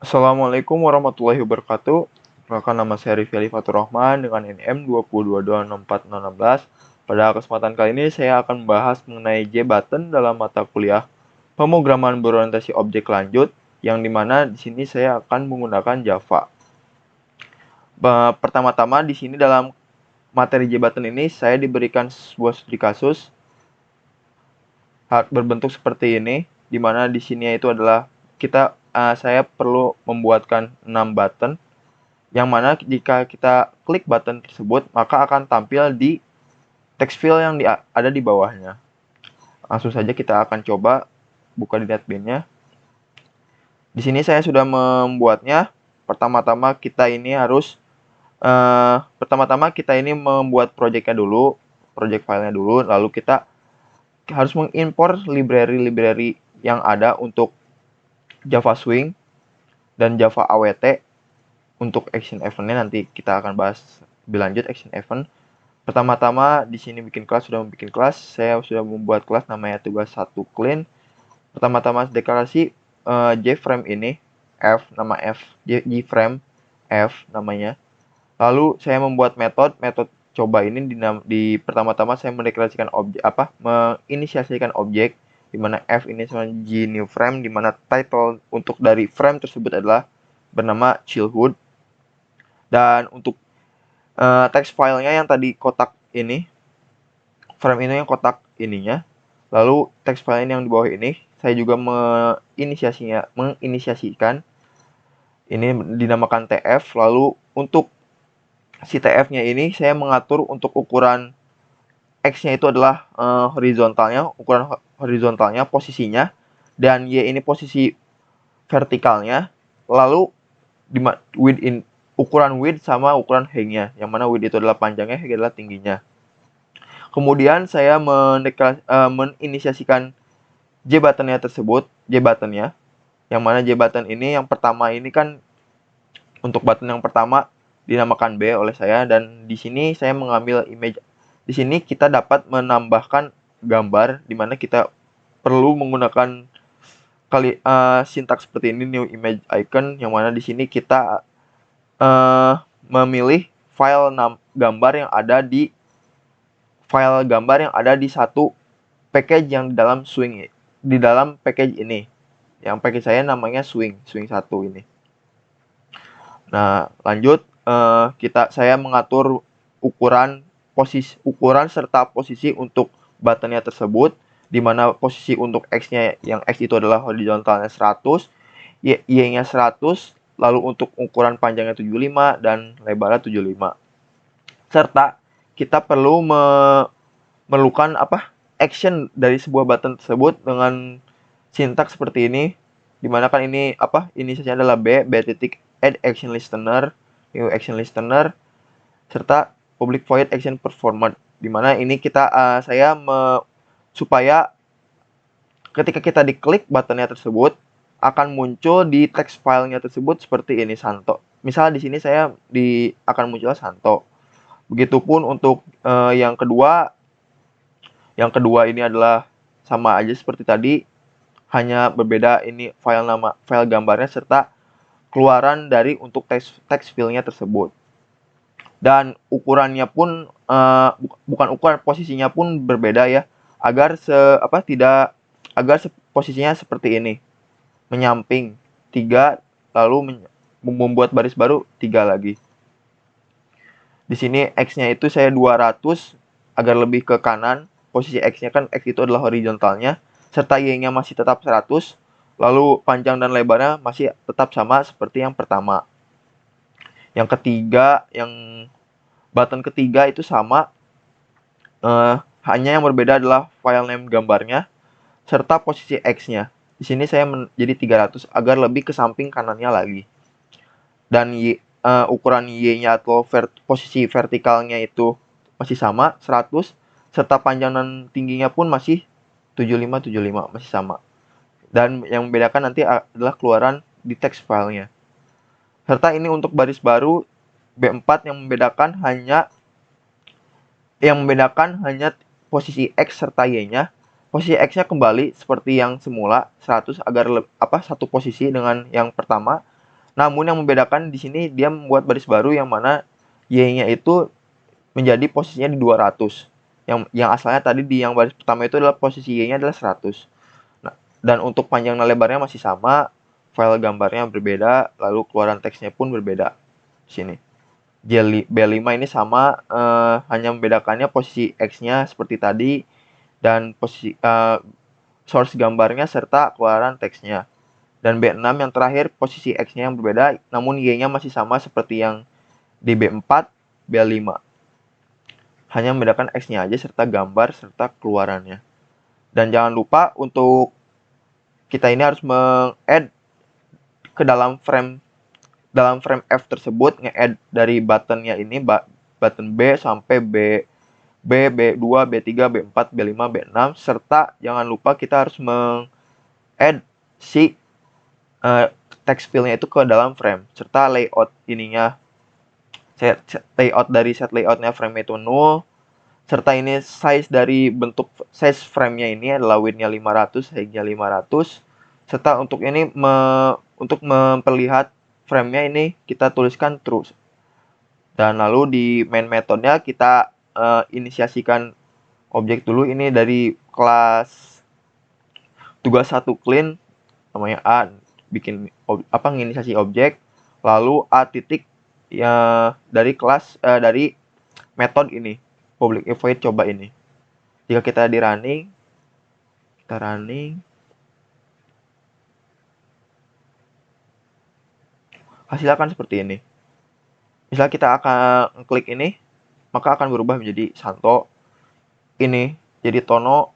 Assalamualaikum warahmatullahi wabarakatuh. Perkenalkan, nama saya Rify Ali Fatur Rahman dengan NIM 202264616. Pada kesempatan kali ini saya akan membahas mengenai J-button dalam mata kuliah pemrograman berorientasi objek lanjut, yang dimana di sini saya akan menggunakan Java. Pertama-tama di sini dalam materi J-button ini saya diberikan sebuah studi kasus berbentuk seperti ini, dimana di sini itu adalah saya perlu membuatkan 6 button, yang mana jika kita klik button tersebut maka akan tampil di text field yang ada di bawahnya. Langsung saja kita akan coba buka di NetBeans-nya. Di sini saya sudah membuatnya. Pertama-tama kita ini membuat project filenya dulu, lalu kita harus mengimpor library yang ada untuk Java Swing dan Java AWT. Untuk action event-nya nanti kita akan bahas lebih lanjut action event. Pertama-tama di sini saya sudah membuat kelas namanya tugas 1 clean. Pertama-tama deklarasi JFrame ini, nama JFrame F namanya. Lalu saya membuat metode coba ini pertama-tama saya mendeklarasikan menginisiasikan objek, di mana F ini sama G new frame, di mana title untuk dari frame tersebut adalah bernama childhood. Dan untuk text filenya yang tadi kotak ini, frame ini yang kotak ininya, lalu text file ini yang di bawah ini, saya juga menginisiasikan ini dinamakan TF. Lalu untuk si TF-nya ini saya mengatur untuk ukuran X-nya itu adalah ukuran horizontalnya, posisinya, dan Y ini posisi vertikalnya. Lalu ukuran width sama ukuran height-nya, yang mana width itu adalah panjangnya, height adalah tingginya. Kemudian saya menginisiasikan J-button-nya, yang mana J-button ini yang pertama ini kan untuk button yang pertama dinamakan B oleh saya, dan di sini saya mengambil image. Di sini kita dapat menambahkan gambar, di mana kita perlu menggunakan sintaks seperti ini, new image icon, yang mana di sini kita memilih gambar yang ada di satu package yang di dalam package ini. Yang package saya namanya swing 1 ini. Nah, lanjut saya mengatur ukuran serta posisi untuk buttonnya tersebut, di mana posisi untuk X-nya, yang X itu adalah horizontalnya 100, Y-nya 100, lalu untuk ukuran panjangnya 75 dan lebarnya 75. Serta kita perlu memerlukan action dari sebuah button tersebut dengan sintaks seperti ini, dimana kan ini inisialnya adalah B titik add action listener, new action listener, serta public void action performer, dimana ini supaya ketika kita diklik buttonnya tersebut akan muncul di text filenya tersebut seperti ini, Santo. Misal di sini akan muncul Santo. Begitupun untuk yang kedua ini adalah sama aja seperti tadi, hanya berbeda ini file gambarnya serta keluaran dari untuk text filenya tersebut. Dan ukurannya pun posisinya pun berbeda ya, agar posisinya seperti ini, menyamping 3, lalu membuat baris baru 3 lagi. Di sini X-nya itu saya 200 agar lebih ke kanan. Posisi X-nya kan X itu adalah horizontalnya, serta Y-nya masih tetap 100, lalu panjang dan lebarnya masih tetap sama seperti yang pertama. Yang ketiga, yang button ketiga itu sama, hanya yang berbeda adalah file name gambarnya serta posisi X-nya. Di sini saya menjadi 300 agar lebih ke samping kanannya lagi. Dan ukuran Y-nya atau posisi vertikalnya itu masih sama 100, serta panjang dan tingginya pun masih 75 masih sama. Dan yang membedakan nanti adalah keluaran di text filenya. Serta ini untuk baris baru B4 yang membedakan hanya posisi X serta Y-nya. Posisi X-nya kembali seperti yang semula 100 agar satu posisi dengan yang pertama. Namun yang membedakan di sini dia membuat baris baru yang mana Y-nya itu menjadi posisinya di 200. Yang asalnya tadi di yang baris pertama itu adalah posisi Y-nya adalah 100. Nah, dan untuk panjang dan lebarnya masih sama, file gambarnya berbeda, lalu keluaran teksnya pun berbeda. Di sini. B5 ini sama, hanya membedakannya posisi X-nya seperti tadi dan posisi source gambarnya serta keluaran teksnya. Dan B6 yang terakhir posisi X-nya yang berbeda, namun Y-nya masih sama seperti yang di B4, B5. Hanya membedakan X-nya aja serta gambar serta keluarannya. Dan jangan lupa untuk kita ini harus meng-add ke dalam frame F tersebut, nge-add dari buttonnya ini, button B sampai B2, B3, B4, B5, B6, serta jangan lupa kita harus meng-add si text field-nya itu ke dalam frame, serta layout ininya, layout dari set layout-nya frame itu 0, serta ini size dari bentuk size frame-nya ini adalah width-nya 500, height-nya 500, serta untuk ini untuk memperlihat frame-nya ini kita tuliskan true. Dan lalu di main metode-nya kita inisiasikan objek dulu, ini dari kelas tugas 1 clean namanya A, bikin nginisiasi objek, lalu A titik ya dari kelas dari metode ini public void coba ini. Jika kita di running, kita running, hasilnya akan seperti ini. Misal kita akan klik ini, maka akan berubah menjadi Santo. Ini jadi Tono,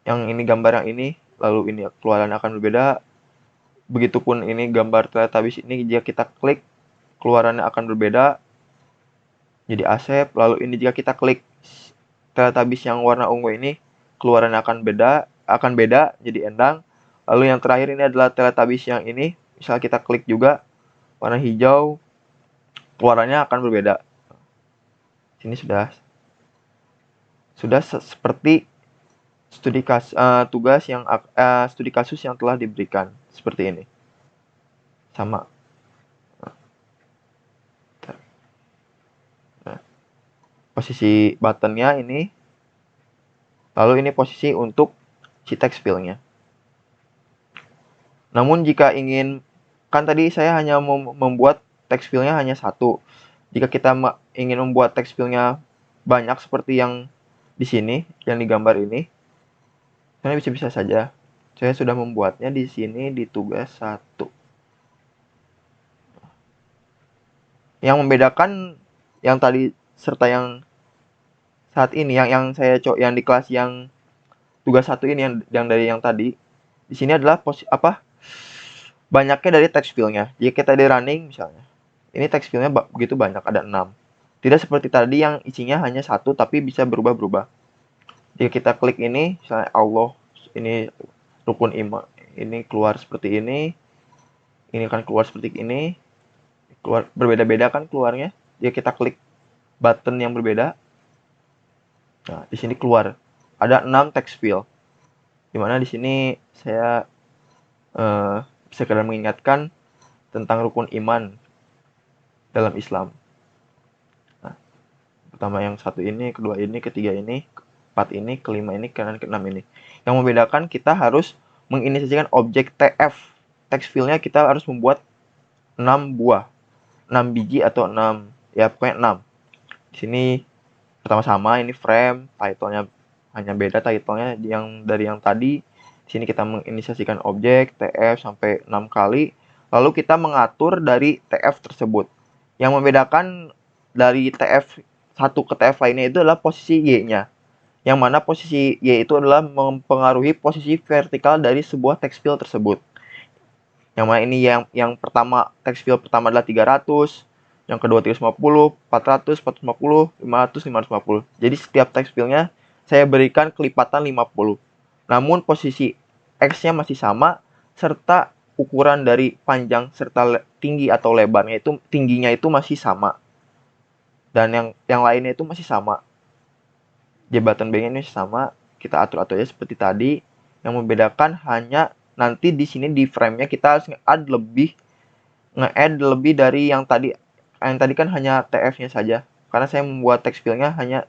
yang ini gambar yang ini, lalu ini keluaran akan berbeda. Begitupun ini gambar Teletubbies ini, jika kita klik, keluarannya akan berbeda jadi Asep. Lalu ini jika kita klik Teletubbies yang warna ungu ini, keluarannya akan beda jadi Endang. Lalu yang terakhir ini adalah Teletubbies yang ini, misal kita klik juga warna hijau, keluarannya akan berbeda. Sini sudah seperti studi kasus yang telah diberikan seperti ini. Sama. Nah, posisi buttonnya ini, lalu ini posisi untuk si text field-nya. Namun jika ingin, kan tadi saya hanya membuat text field-nya hanya satu. Jika kita ingin membuat text field-nya banyak seperti yang di sini, yang digambar ini, karena bisa-bisa saja. Saya sudah membuatnya di sini di tugas 1. Yang membedakan yang tadi serta yang saat ini, yang di kelas yang tugas 1 ini, yang dari yang tadi, di sini adalah banyaknya dari text field-nya. Jika kita di running misalnya, ini text field-nya begitu banyak, ada 6. Tidak seperti tadi yang isinya hanya 1 tapi bisa berubah-berubah. Jika kita klik ini, misalnya Allah, ini rukun iman, ini keluar seperti ini kan keluar seperti ini, keluar berbeda-beda kan keluarnya. Jika kita klik button yang berbeda, nah di sini keluar ada 6 text field. Dimana di sini saya sekedar mengingatkan tentang rukun iman dalam Islam. Nah, pertama yang 1 ini, kedua ini, ketiga ini, keempat ini, kelima ini, keenam ini. Yang membedakan kita harus menginisiasikan objek TF. Text field-nya kita harus membuat 6 buah. 6 biji atau 6, ya pokoknya 6. Di sini pertama sama, ini frame, title-nya hanya beda title-nya yang dari yang tadi. Di sini kita menginisiasikan objek TF sampai 6 kali. Lalu kita mengatur dari TF tersebut. Yang membedakan dari TF satu ke TF lainnya itu adalah posisi Y-nya. Yang mana posisi Y itu adalah mempengaruhi posisi vertikal dari sebuah text field tersebut. Yang mana ini yang pertama, text field pertama adalah 300, yang kedua 350, 400, 450, 500, 550. Jadi setiap text field-nya saya berikan kelipatan 50. Namun posisi X-nya masih sama, serta ukuran dari panjang serta tinggi atau lebarnya itu, tingginya itu masih sama. Dan yang lainnya itu masih sama. Jabatan B-nya ini sama, kita atur-atur aja seperti tadi. Yang membedakan hanya nanti di sini di frame-nya kita harus add lebih nge-add lebih dari yang tadi. Yang tadi kan hanya TF-nya saja. Karena saya membuat text field-nya hanya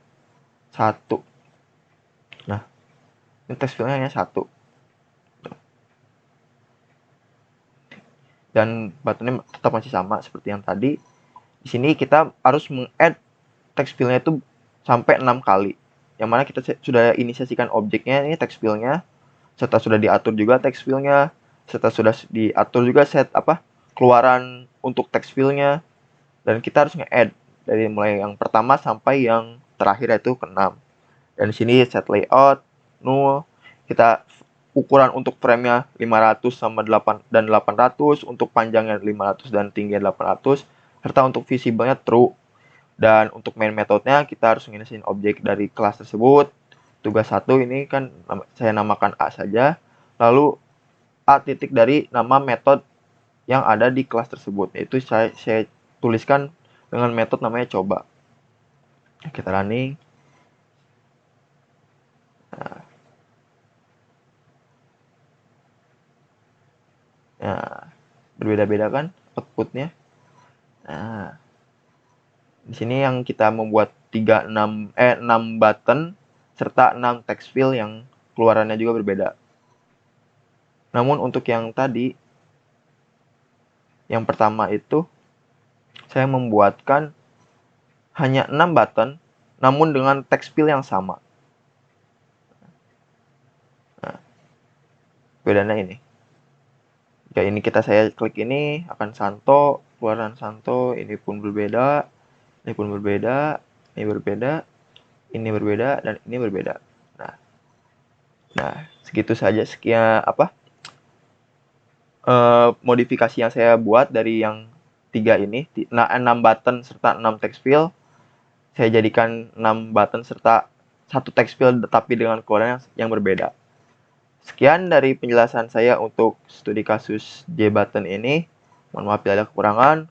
satu. Nah, ini text field-nya hanya satu. Dan buttonnya tetap masih sama seperti yang tadi. Di sini kita harus meng-add text field-nya itu sampai 6 kali. Yang mana kita sudah inisiasikan objeknya, ini text field-nya, serta sudah diatur juga text field-nya, serta sudah diatur juga set keluaran untuk text field-nya, dan kita harus nge-add dari mulai yang pertama sampai yang terakhir yaitu ke 6. Dan di sini set layout null, kita ukuran untuk frame-nya 500 sama 8 dan 800, untuk panjangnya 500 dan tingginya 800, serta untuk visible-nya true. Dan untuk main metode-nya kita harus ngisiin objek dari kelas tersebut. Tugas 1 ini kan saya namakan A saja, lalu A titik dari nama metode yang ada di kelas tersebut, yaitu saya tuliskan dengan metode namanya coba. Kita running. Nah, berbeda-beda kan outputnya. Nah, di sini yang kita membuat 6 button serta 6 text field yang keluarannya juga berbeda. Namun untuk yang tadi, yang pertama itu saya membuatkan hanya 6 button namun dengan text field yang sama. Nah, bedanya ini. Jika ini saya klik ini akan Santo, keluaran Santo, ini pun berbeda, ini pun berbeda, ini berbeda, ini berbeda, dan ini berbeda. Nah, segitu saja sekian modifikasi yang saya buat dari yang 3 ini. 6 button serta 6 text field. Saya jadikan 6 button serta 1 text field tapi dengan keluaran yang berbeda. Sekian dari penjelasan saya untuk studi kasus JButton ini. Mohon maaf bila ada kekurangan.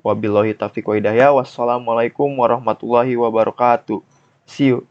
Wabillahi taufiq wa hidayah. Wassalamualaikum warahmatullahi wabarakatuh. See you.